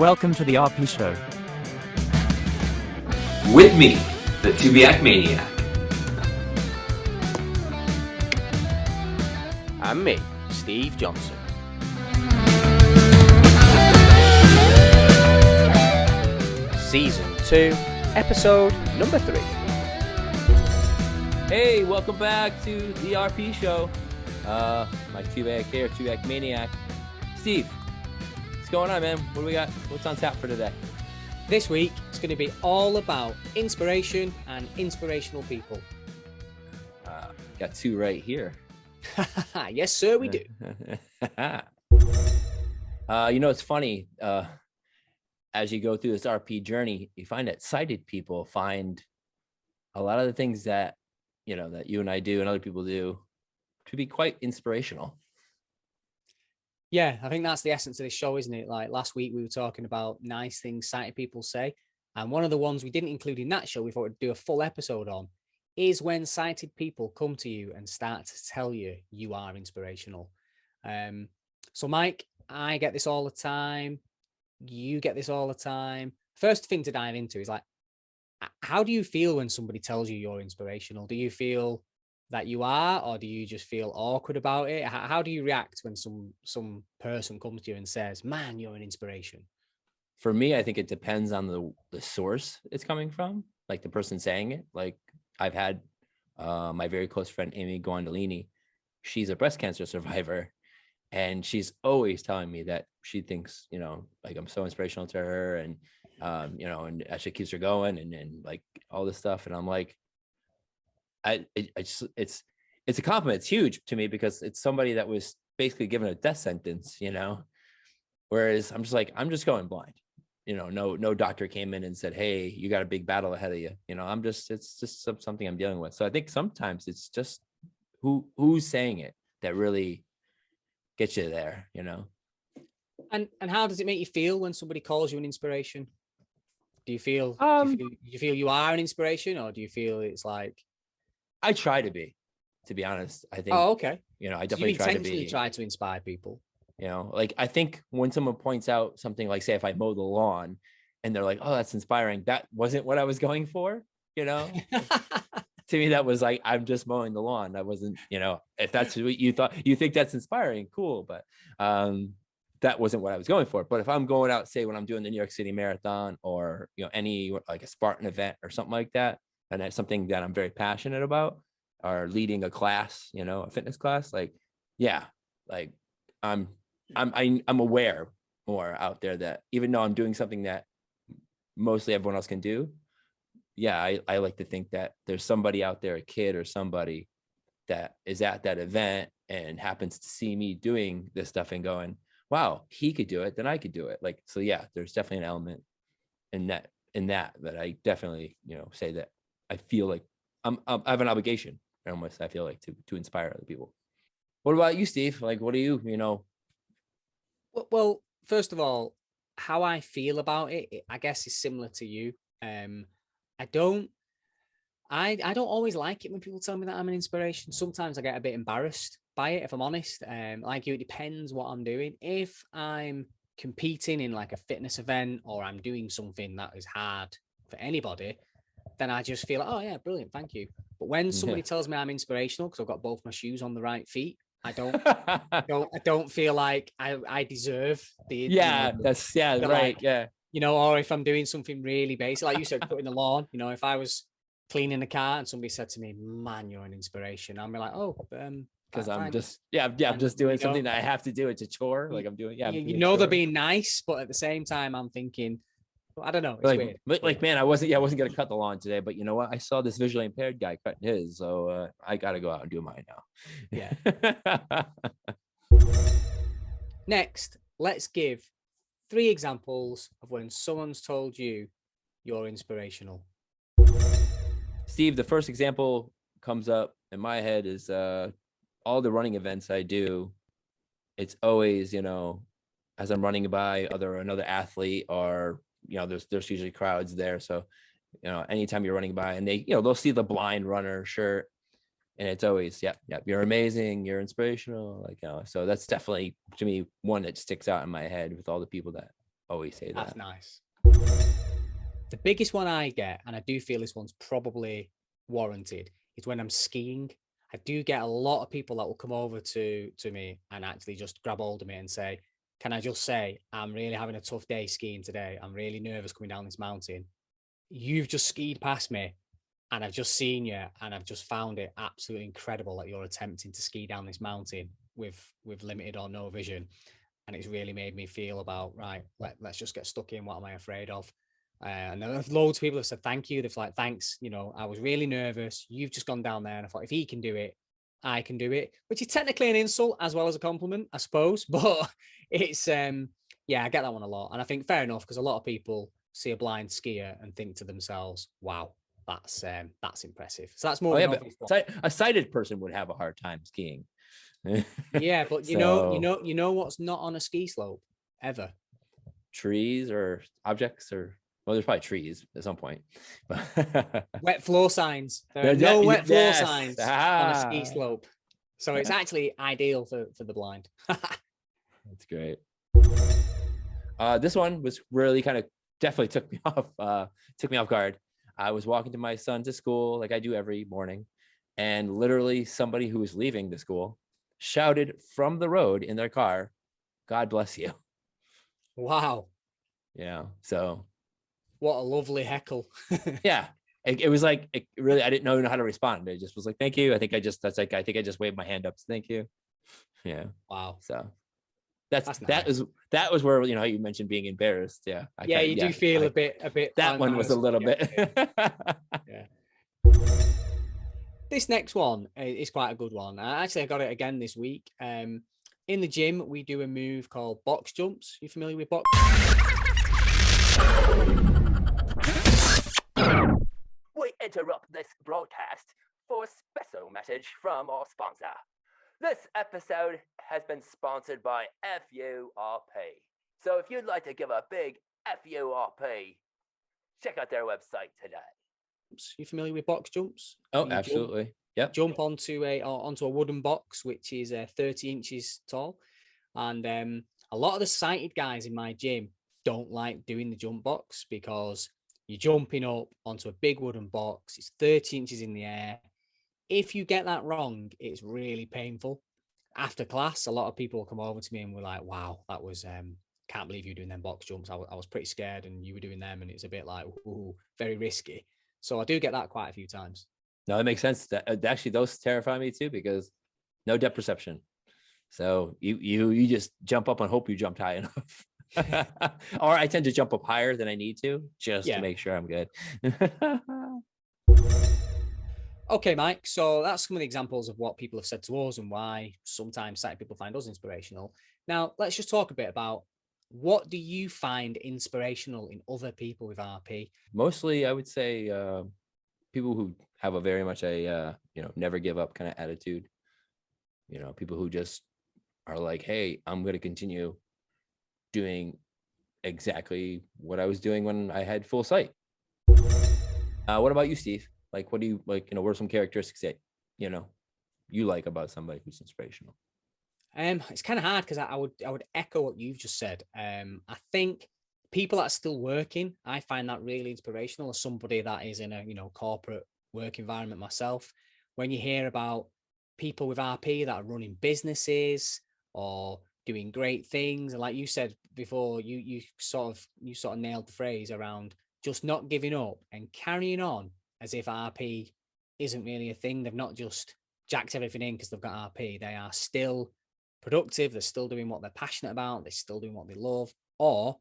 Welcome to the RP Show. With me, the Tubiac Maniac. And me, Steve Johnson. Season 2, episode number 3. Hey, welcome back to the RP Show. My Tubiac here, Tubiac Maniac. Steve, what's going on, man? What do we got? What's on tap for today? This week, it's going to be all about inspiration and inspirational people. Got two right here. Yes, sir, we do. It's funny. As you go through this RP journey, you find that sighted people find a lot of the things that, that you and I do and other people do to be quite inspirational. Yeah, I think that's the essence of this show, isn't it? Like last week, we were talking about nice things sighted people say. And one of the ones we didn't include in that show, we thought we'd do a full episode on, is when sighted people come to you and start to tell you you are inspirational. So Mike, I get this all the time. You get this all the time. First thing to dive into is like, how do you feel when somebody tells you you're inspirational? Do you feel that you are, or do you just feel awkward about it? How do you react when some person comes to you and says, man, you're an inspiration? For me, I think it depends on the source it's coming from, like the person saying it. Like I've had my very close friend, Amy Guandolini. She's a breast cancer survivor. And she's always telling me that she thinks, like I'm so inspirational to her and, and actually keeps her going and like all this stuff. And I'm like, it's a compliment. It's huge to me because it's somebody that was basically given a death sentence, whereas I'm just like, I'm just going blind, no doctor came in and said, hey, you got a big battle ahead of you. It's just something I'm dealing with. So I think sometimes it's just who's saying it that really gets you there, And how does it make you feel when somebody calls you an inspiration? Do you feel you are an inspiration, or do you feel it's like? I try to be honest. I think. Oh, okay. I definitely try to inspire people. Like I think when someone points out something like, say, if I mow the lawn, and they're like, "Oh, that's inspiring," that wasn't what I was going for. To me, that was like, I'm just mowing the lawn. I wasn't, if that's what you thought, you think that's inspiring, cool. But that wasn't what I was going for. But if I'm going out, say when I'm doing the New York City Marathon or, any like a Spartan event or something like that, and that's something that I'm very passionate about, or leading a class, a fitness class, like, yeah, like I'm aware more out there that even though I'm doing something that mostly everyone else can do, yeah, I like to think that there's somebody out there, a kid or somebody that is at that event and happens to see me doing this stuff and going, wow, he could do it, then I could do it. Like, so yeah, there's definitely an element in that I definitely, say that I feel like I have an obligation almost, I feel like to inspire other people. What about you, Steve? Like, what do you? Well, first of all, how I feel about it, I guess is similar to you. I don't always like it when people tell me that I'm an inspiration. Sometimes I get a bit embarrassed by it, if I'm honest. Like you, it depends what I'm doing. If I'm competing in like a fitness event or I'm doing something that is hard for anybody, then I just feel like, oh yeah, brilliant, thank you. But when somebody tells me I'm inspirational because I've got both my shoes on the right feet, I don't feel like I deserve the right, like, yeah. Or if I'm doing something really basic, like you said, cutting the lawn, if I was cleaning the car and somebody said to me, man, you're an inspiration, I'm like, oh, because I'm just doing something that I have to do. It's a chore. Like I'm doing, they're being nice, but at the same time, I'm thinking, I don't know. It's weird. Like, man, I wasn't going to cut the lawn today, but you know what? I saw this visually impaired guy cutting his, so I got to go out and do mine now. Yeah. Next, let's give 3 examples of when someone's told you you're inspirational. Steve, the first example comes up in my head is all the running events I do. It's always, as I'm running by another athlete or, there's usually crowds there. So, anytime you're running by and they, they'll see the blind runner shirt and it's always, yep, you're amazing, you're inspirational. Like, so that's definitely to me one that sticks out in my head with all the people that always say That's that. nice. The biggest one I get, and I do feel this one's probably warranted, is when I'm skiing. I do get a lot of people that will come over to me and actually just grab hold of me and say, can I just say, I'm really having a tough day skiing today. I'm really nervous coming down this mountain. You've just skied past me and I've just seen you and I've just found it absolutely incredible that you're attempting to ski down this mountain with limited or no vision. And it's really made me feel about, right, let's just get stuck in. What am I afraid of? And there's loads of people have said thank you. They've like, thanks, I was really nervous. You've just gone down there. And I thought, if he can do it, I can do it, which is technically an insult as well as a compliment, I suppose. But it's, yeah, I get that one a lot. And I think fair enough, because a lot of people see a blind skier and think to themselves, wow, that's impressive. So that's more. But a sighted person would have a hard time skiing. Yeah, but you know what's not on a ski slope ever? Trees or objects, or well, there's probably trees at some point. Wet floor signs. There are no wet floor signs on a ski slope, so it's actually ideal for the blind. That's great. This one was really definitely took me off guard. I was walking to my son to school like I do every morning, and literally somebody who was leaving the school shouted from the road in their car, "God bless you." Wow. Yeah. So what a lovely heckle. Yeah. It was like, it really, I didn't know how to respond. I just was like, thank you. I think I just waved my hand up. Thank you. Yeah. Wow. So That's nice. that was where, you mentioned being embarrassed. Yeah. You do feel a bit. That one was a little bit. Yeah. This next one is quite a good one. I got it again this week. In the gym, we do a move called box jumps. You familiar with box? We interrupt this broadcast for a special message from our sponsor. This episode has been sponsored by FURP. So if you'd like to give a big FURP, check out their website today. You familiar with box jumps? Oh, absolutely. Yep. Jump onto a wooden box, which is 30 inches tall. And a lot of the sighted guys in my gym don't like doing the jump box because you're jumping up onto a big wooden box. It's 30 inches in the air. If you get that wrong, it's really painful. After class, a lot of people come over to me and we're like, wow, that was, can't believe you're doing them box jumps. I was pretty scared and you were doing them and it's a bit like, ooh, very risky. So I do get that quite a few times. No, it makes sense. Actually, those terrify me too, because no depth perception. So you just jump up and hope you jumped high enough. Or I tend to jump up higher than I need to just to make sure I'm good. Okay, Mike. So that's some of the examples of what people have said to us and why sometimes sighted people find us inspirational. Now, let's just talk a bit about what do you find inspirational in other people with RP? Mostly, I would say people who have a very much a never give up kind of attitude. People who just are like, hey, I'm going to continue doing exactly what I was doing when I had full sight. What about you, Steve? Like, what do you like? What are some characteristics that you like about somebody who's inspirational? It's kind of hard because I would echo what you've just said. I think people that are still working, I find that really inspirational. As somebody that is in a corporate work environment myself, when you hear about people with RP that are running businesses or doing great things, and like you said before, you sort of nailed the phrase around just not giving up and carrying on as if RP isn't really a thing. They've not just jacked everything in because they've got RP. They are still productive. They're still doing what they're passionate about. They're still doing what they love, or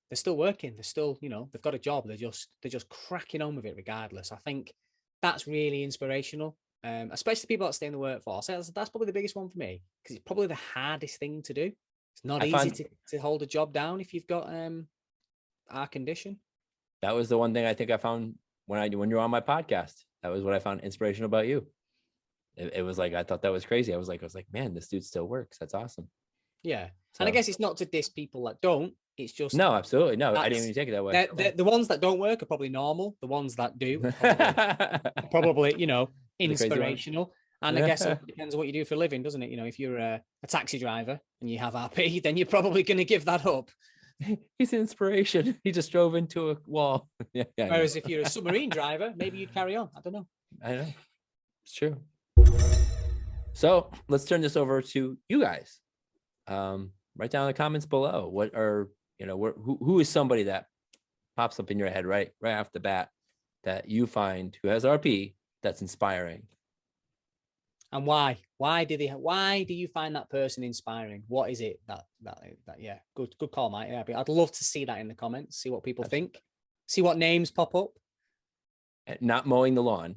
they're still working. They're still, they've got a job. They're just cracking on with it regardless. I think that's really inspirational, especially people that stay in the workforce. That's probably the biggest one for me because it's probably the hardest thing to do. It's not easy to hold a job down if you've got our condition. That was the one thing I think I found when you're on my podcast. That was what I found inspirational about you. It was like, I thought that was crazy. I was like, man, this dude still works. That's awesome. Yeah. So, and I guess it's not to diss people that don't. It's just no, absolutely no. I didn't even take it that way. The ones that don't work are probably normal. The ones that do are probably inspirational. And I guess it depends on what you do for a living, doesn't it? If you're a taxi driver and you have RP, then you're probably going to give that up. he's an inspiration. He just drove into a wall. Yeah, I know. Whereas if you're a submarine driver, maybe you'd carry on. I don't know. I know. It's true. So let's turn this over to you guys. Write down in the comments below. What are, who is somebody that pops up in your head right off the bat that you find who has RP that's inspiring? And why? Why do you find that person inspiring? What is it that yeah, good call, Mike. Yeah, but I'd love to see that in the comments, see what people think, see what names pop up. Not mowing the lawn,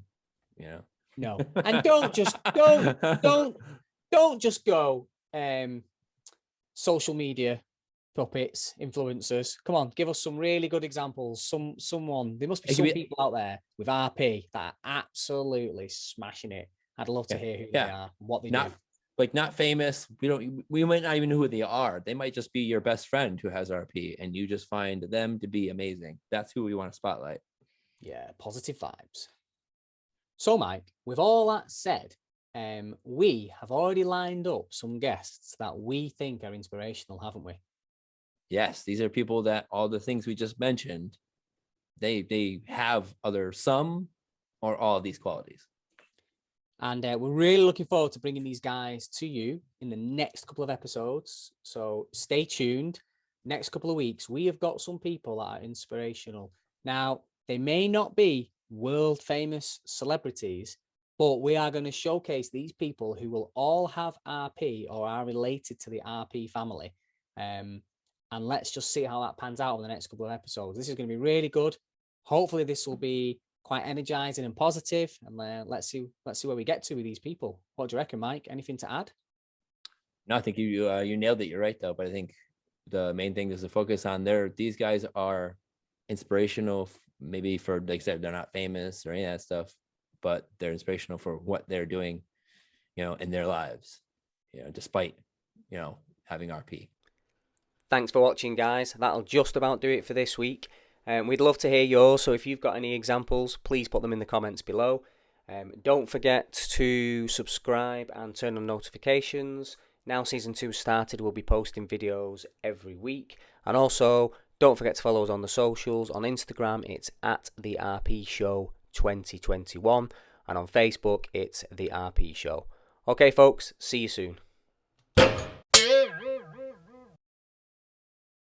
No. And don't just go social media puppets, influencers. Come on, give us some really good examples. Someone, there must be some people out there with RP that are absolutely smashing it. I'd love to hear who they are, what they do. Not famous. We might not even know who they are. They might just be your best friend who has RP, and you just find them to be amazing. That's who we want to spotlight. Yeah, positive vibes. So, Mike, with all that said, we have already lined up some guests that we think are inspirational, haven't we? Yes, these are people that all the things we just mentioned, they have either some or all of these qualities. And we're really looking forward to bringing these guys to you in the next couple of episodes. So stay tuned. Next couple of weeks, we have got some people that are inspirational. Now, they may not be world famous celebrities, but we are going to showcase these people who will all have RP or are related to the RP family. And let's just see how that pans out over the next couple of episodes. This is going to be really good. Hopefully this will be quite energizing and positive, and let's see where we get to with these people. What do you reckon, Mike? Anything to add? No, I think you nailed it. You're right, though. But I think the main thing is to focus on these guys are inspirational, having for, like I said, they're not famous or any of that stuff, but they're inspirational for what they're doing, in their lives, despite, having RP. Thanks for watching, guys. That'll just about do it for this week. We'd love to hear yours, so if you've got any examples, please put them in the comments below. Don't forget to subscribe and turn on notifications. Now season 2 started, we'll be posting videos every week. And also, don't forget to follow us on the socials. On Instagram, it's at the RP Show 2021. And on Facebook, it's the RP Show. Okay, folks, see you soon.